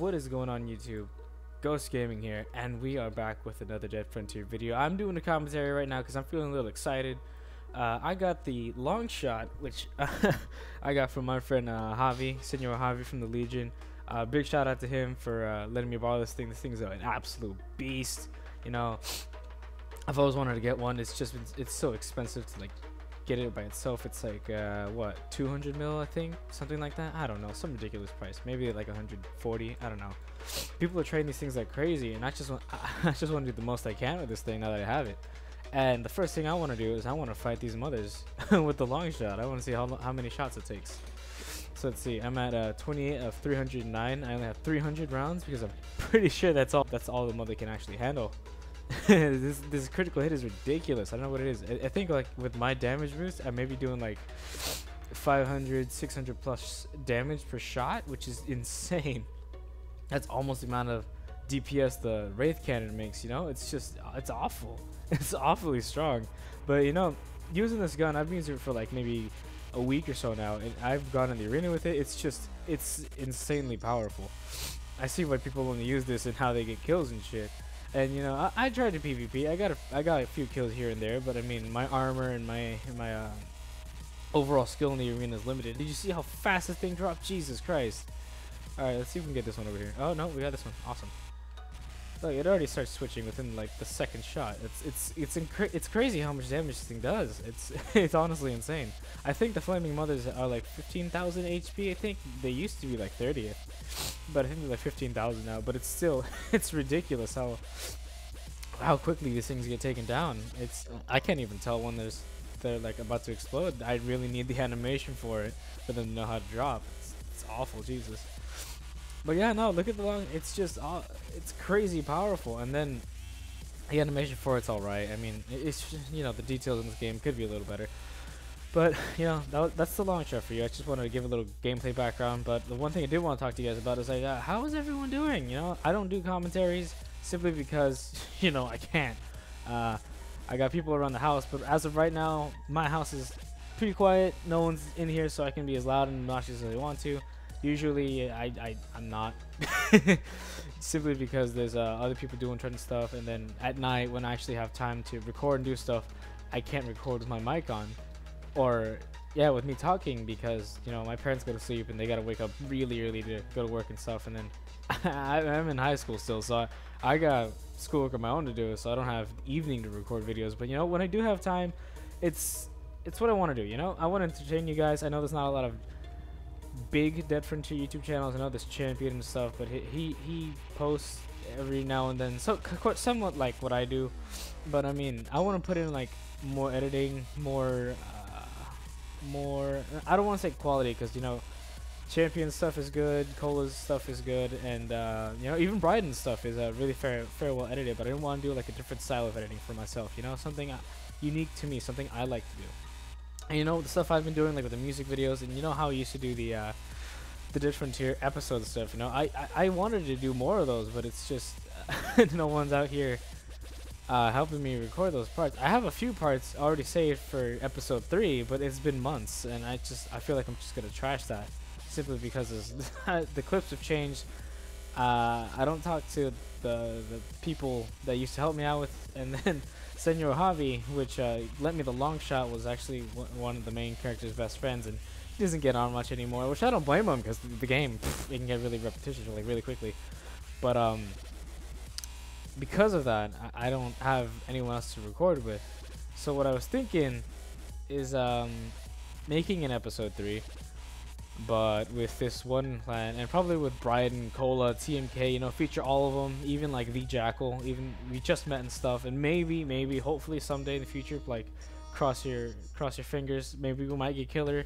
What is going on YouTube? Ghost Gaming here, and we are back with another Dead Frontier video. I'm doing a commentary right now because I'm feeling a little excited. I got the Longshot, which I got from my friend Javi, Senor Javi from the Legion. Big shout out to him for letting me borrow this thing. This thing is an absolute beast. You know, I've always wanted to get one. It's just it's so expensive to like get it by itself. It's like what, 200 mil, I think, something like that. I don't know, some ridiculous price, maybe like 140. I don't know. People are trading these things like crazy, and I just want to do the most I can with this thing now that I have it. And the first thing I want to do is I want to fight these mothers with the long shot. I want to see how many shots it takes. So let's see, I'm at 28 of 309. I only have 300 rounds because I'm pretty sure that's all the mother can actually handle. this critical hit is ridiculous. I don't know what it is. I think like with my damage boost, I may be doing like 500, 600 plus damage per shot, which is insane. That's almost the amount of DPS the Wraith Cannon makes, you know? It's just, it's awful. It's awfully strong. But, you know, using this gun, I've been using it for like maybe a week or so now, and I've gone in the arena with it. It's just, it's insanely powerful. I see why people want to use this and how they get kills and shit. And, you know, I tried to PvP. I got a few kills here and there, but I mean, my armor and my overall skill in the arena is limited. Did you see how fast this thing dropped? Jesus Christ. Alright, let's see if we can get this one over here. Oh, no, we got this one. Awesome. Look, it already starts switching within, like, the second shot. It's crazy how much damage this thing does. It's honestly insane. I think the Flaming Mothers are, like, 15,000 HP, I think. They used to be, like, 30th. But I think they're, like, 15,000 now. But it's still, it's ridiculous how quickly these things get taken down. I can't even tell when they're, like, about to explode. I really need the animation for it, for them to know how to drop. It's awful, Jesus. But yeah, no, look at the long. It's just, it's crazy powerful, and then the animation for it's all right. I mean, it's just, you know, the details in this game could be a little better. But you know, that's the long shot for you. I just wanted to give a little gameplay background. But the one thing I did want to talk to you guys about is like, how is everyone doing? You know, I don't do commentaries simply because you know I can't. I got people around the house, but as of right now, my house is pretty quiet. No one's in here, so I can be as loud and obnoxious as I want to. Usually I'm not, simply because there's other people doing certain stuff, and then at night when I actually have time to record and do stuff, I can't record with my mic on, or yeah, with me talking, because you know my parents go to sleep and they gotta wake up really early to go to work and stuff, and then I'm in high school still, so I got schoolwork of my own to do, so I don't have evening to record videos. But you know, when I do have time, it's what I want to do. You know, I want to entertain you guys. I know there's not a lot of big Dead Frontier YouTube channels. I know this Champion and stuff, but he posts every now and then, so somewhat like what I do. But I mean, I want to put in like more editing, more I don't want to say quality, because you know Champion stuff is good, Cola's stuff is good, and you know, even Brydon's stuff is really fair well edited. But I didn't want to do like a different style of editing for myself, you know, something unique to me, something I like to do. And you know, the stuff I've been doing, like with the music videos, and you know how I used to do the Dead Frontier episode stuff. You know, I wanted to do more of those, but it's just no one's out here helping me record those parts. I have a few parts already saved for episode 3, but it's been months, and I feel like I'm just gonna trash that simply because the clips have changed. I don't talk to the people that used to help me out with, and then Senor Javi, which lent me the long shot, was actually one of the main character's best friends, and he doesn't get on much anymore, which I don't blame him, because the game, it can get really repetitious like really quickly. But because of that, I don't have anyone else to record with. So what I was thinking is making an episode 3, but with this one clan, and probably with Brydon, Cola, TMK, you know, feature all of them, even like the Jackal, even we just met and stuff, and maybe hopefully someday in the future, like cross your fingers, maybe we might get Killer,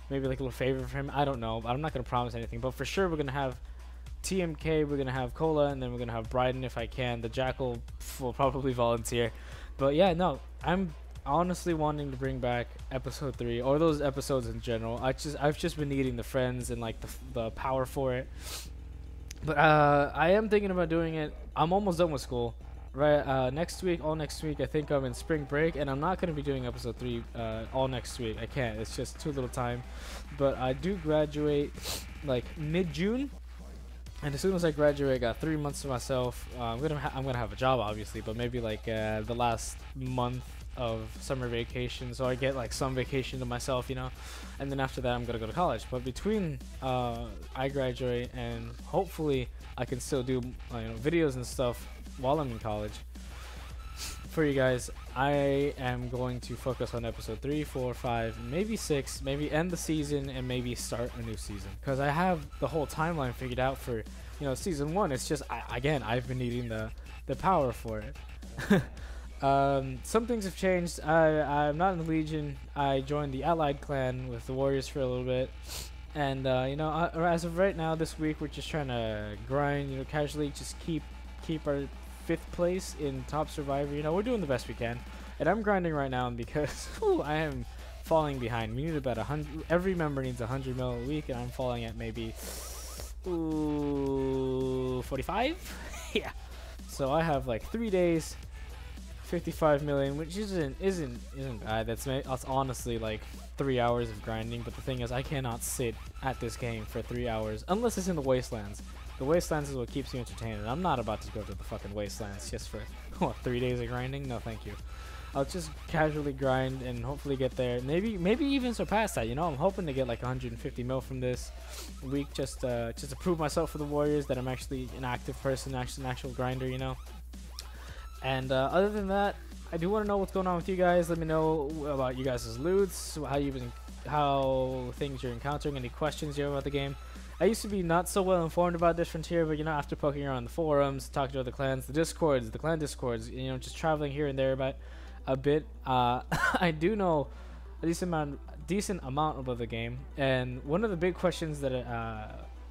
maybe like a little favor for him. I don't know, I'm not gonna promise anything, but for sure we're gonna have TMK, we're gonna have Cola, and then we're gonna have Brydon if I can. The Jackal will probably volunteer, but yeah, no, I'm honestly wanting to bring back episode 3, or those episodes in general. I've just been needing the friends and like the power for it. But I am thinking about doing it. I'm almost done with school, right? Next week, all next week, I think I'm in spring break, and I'm not going to be doing episode 3 all next week. I can't, it's just too little time. But I do graduate like mid-June, And as soon as I graduate, I got 3 months to myself. I'm gonna have a job, obviously, but maybe like the last month of summer vacation, so I get like some vacation to myself, you know. And then after that, I'm gonna go to college. But between I graduate and hopefully I can still do videos and stuff while I'm in college for you guys, I am going to focus on episode 3, 4, 5, maybe 6, maybe end the season and maybe start a new season, because I have the whole timeline figured out for season 1. It's just again, I've been needing the power for it. Some things have changed. I'm not in the Legion. I joined the Allied clan with the Warriors for a little bit, and as of right now, this week we're just trying to grind, casually just keep our 5th place in top survivor. We're doing the best we can, and I'm grinding right now because I am falling behind. We need about 100. Every member needs 100 mil a week, and I'm falling at maybe 45. Yeah. So I have like 3 days, 55 million, which isn't bad. That's honestly like 3 hours of grinding. But the thing is, I cannot sit at this game for 3 hours unless it's in the Wastelands. The Wastelands is what keeps you entertained, and I'm not about to go to the fucking Wastelands just for 3 days of grinding. No, thank you. I'll just casually grind and hopefully get there. Maybe even surpass that. I'm hoping to get like 150 mil from this week, just to prove myself for the Warriors that I'm actually an active person, actually an actual grinder. And other than that, I do want to know what's going on with you guys. Let me know about you guys' loots, how things you're encountering, any questions you have about the game. I used to be not so well informed about this frontier, but after poking around the forums, talking to other clans, the discords, the clan discords, just traveling here and there about a bit, I do know a decent amount about the game. And one of the big questions that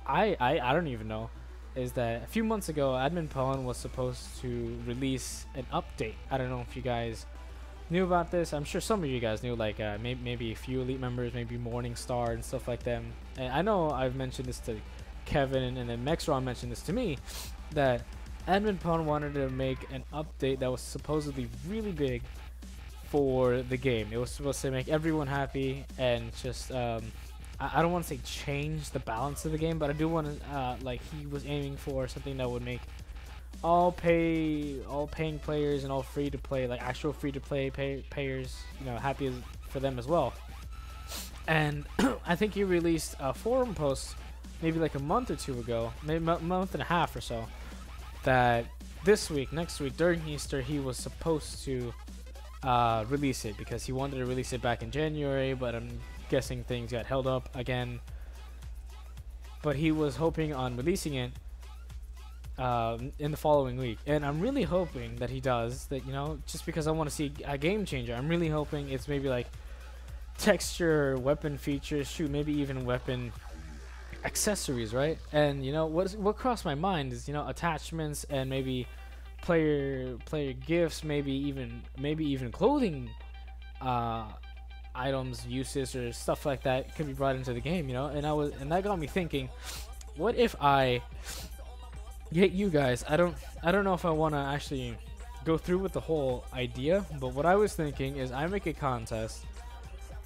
I don't even know is that a few months ago, Admin Pwn was supposed to release an update. I don't know if you guys knew about this. I'm sure some of you guys knew, like maybe a few elite members, maybe Morningstar and stuff like them. And I know I've mentioned this to Kevin, and then Mexron mentioned this to me, that Admin Pwn wanted to make an update that was supposedly really big for the game. It was supposed to make everyone happy and just I don't want to say change the balance of the game, but I do want to like, he was aiming for something that would make all paying players and all free to play, like actual free to play payers, happy for them as well. And I think he released a forum post maybe like a month or two ago, maybe a month and a half or so, that next week during Easter, he was supposed to release it, because he wanted to release it back in January, but I'm guessing things got held up again. But he was hoping on releasing it in the following week, and I'm really hoping that he does that, just because I want to see a game changer. I'm really hoping it's maybe like texture, weapon features, maybe even weapon accessories, right? And what crossed my mind is attachments and maybe player gifts, maybe even clothing items, uses, or stuff like that could be brought into the game, and that got me thinking, what if I get you guys, I don't know if I want to actually go through with the whole idea, but what I was thinking is I make a contest,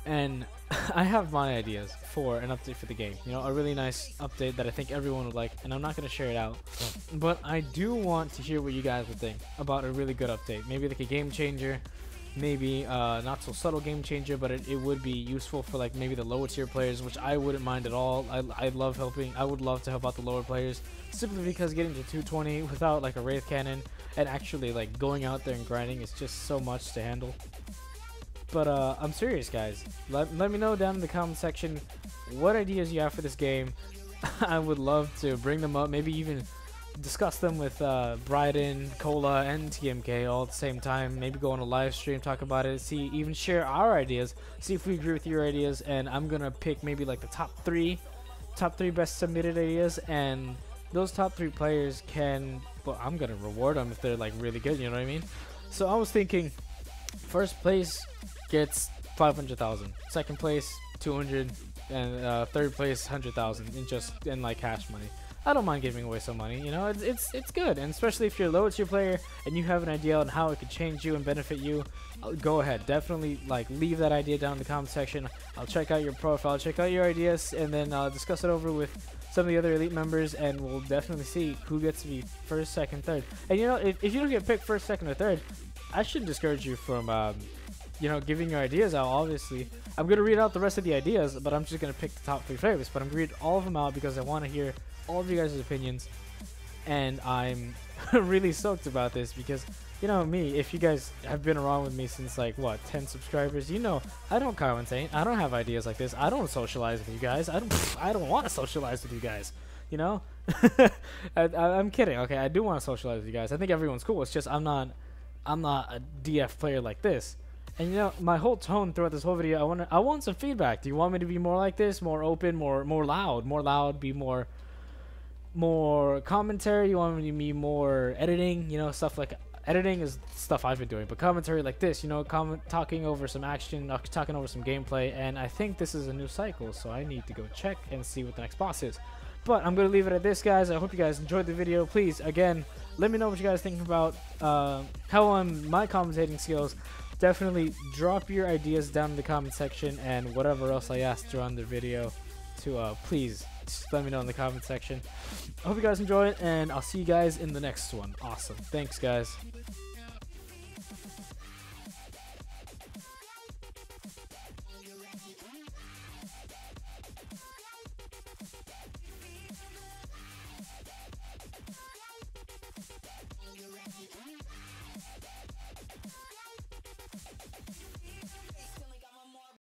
and I have my ideas for an update for the game, a really nice update that I think everyone would like, and I'm not going to share it out, but I do want to hear what you guys would think about a really good update, maybe like a game changer, maybe not so subtle game changer, but it would be useful for like maybe the lower tier players, which I wouldn't mind at all. I love helping. I would love to help out the lower players, simply because getting to 220 without like a wraith cannon and actually like going out there and grinding is just so much to handle. But I'm serious, guys. Let me know down in the comment section what ideas you have for this game. I would love to bring them up, maybe even discuss them with Brydon, Cola, and TMK all at the same time. Maybe go on a live stream, talk about it, even share our ideas, see if we agree with your ideas, and I'm gonna pick maybe like the top three best submitted ideas, and those top 3 players I'm gonna reward them if they're like really good, you know what I mean? So I was thinking, first place gets 500,000, second place 200, and third place 100,000 in like cash money. I don't mind giving away some money, it's good, and especially if you're a lower tier player and you have an idea on how it could change you and benefit you, go ahead, definitely like leave that idea down in the comment section. I'll check out your profile, check out your ideas, and then discuss it over with some of the other elite members, and we'll definitely see who gets to be first, second, third. And you know, if you don't get picked first, second, or third, I shouldn't discourage you from you know, giving your ideas out. Obviously, I'm gonna read out the rest of the ideas, but I'm just gonna pick the top 3 favorites. But I'm gonna read all of them out because I want to hear all of you guys' opinions, and I'm really stoked about this because, you know me, if you guys have been around with me since like what, 10 subscribers, you know I don't commentate, I don't have ideas like this, I don't socialize with you guys, I don't want to socialize with you guys, you know. I'm kidding, okay, I do want to socialize with you guys. I think everyone's cool. It's just I'm not a DF player like this. And you know, my whole tone throughout this whole video, I want some feedback. Do you want me to be more like this, more open, more loud, be more commentary? You want me to be more editing, you know, stuff like editing is stuff I've been doing, but commentary like this, you know, talking over some action, talking over some gameplay. And I think this is a new cycle, so I need to go check and see what the next boss is. But I'm gonna leave it at this, guys. I hope you guys enjoyed the video. Please, again, let me know what you guys think about how my commentating skills. Definitely drop your ideas down in the comment section, and whatever else I asked throughout the video to please just let me know in the comment section. I hope you guys enjoy it, and I'll see you guys in the next one. Awesome. Thanks, guys.